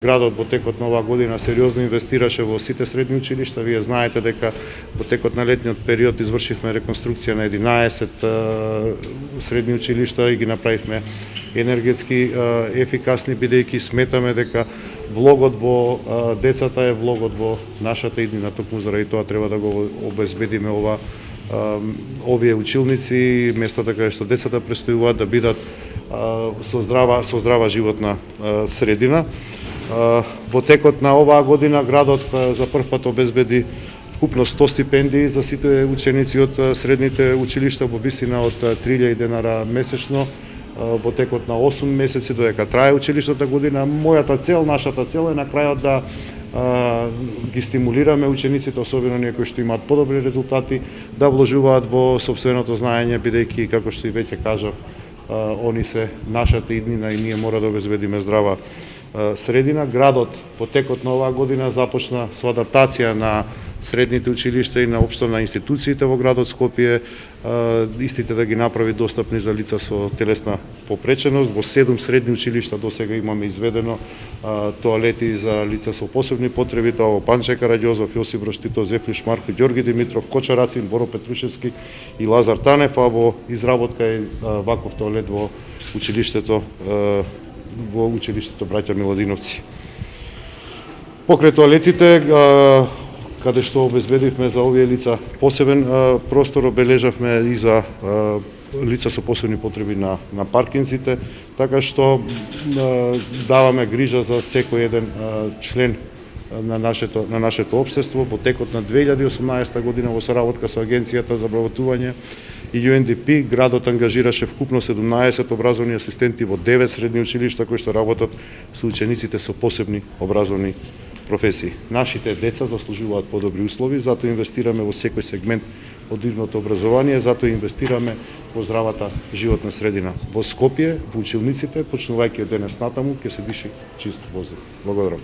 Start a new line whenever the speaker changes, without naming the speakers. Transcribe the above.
Градот во текот на оваа година сериозно инвестираше во сите средни училишта. Вие знаете дека во текот на летниот период извршивме реконструкција на 11 средни училишта и ги направивме енергетски ефикасни, бидејќи сметаме дека влогот во децата е влогот во нашата иднина. Токму заради тоа треба да го обезбедиме овие училници, местата каде што децата престојуваат да бидат со здрава животна средина. Во текот на оваа година градот за прв пат обезбеди вкупно 100 стипендии за сите ученици од средните училишта во висина од 3000 денара месечно во текот на 8 месеци додека трае училишната година. Мојата цел, нашата цел е на крајот да ги стимулираме учениците, особено оние кои што имаат подобри резултати, да вложуваат во сопственото знаење, бидејќи како што и веќе кажав, они се нашата иднина и ние мора да обезбедиме здрава средина. Градот во текот на оваа година започна со адаптација на средните училишта и на општо на институциите во градот Скопје, истите да ги направи достапни за лица со телесна попреченост. Во 7 средни училишта досега имаме изведено тоалети за лица со посебни потреби, тоа во Панче Караѓозов, Јосип Броз Тито, Зефлиш Марко, Ѓорги Димитров, Коча Рацин, Боро Петрушевски и Лазар Танев, а во изработка е ваков тоалет во училиштето Браќа Миладиновци. Покрај тоалетите, каде што обезбедивме за овие лица посебен простор, обележавме и за лица со посебни потреби на паркинзите, така што даваме грижа за секој еден член на нашето општество. Во текот на 2018 година во соработка со Агенцијата за обработување и UNDP, градот ангажираше вкупно 17 образовни асистенти во 9 средни училишта кои што работат со учениците со посебни образовни професии. Нашите деца заслужуваат подобри услови, затоа инвестираме во секој сегмент од нивното образование, затоа инвестираме во здравата животна средина. Во Скопје, во училниците, почнувајќи од денес натаму, ќе се диши чист воздух. Благодарам.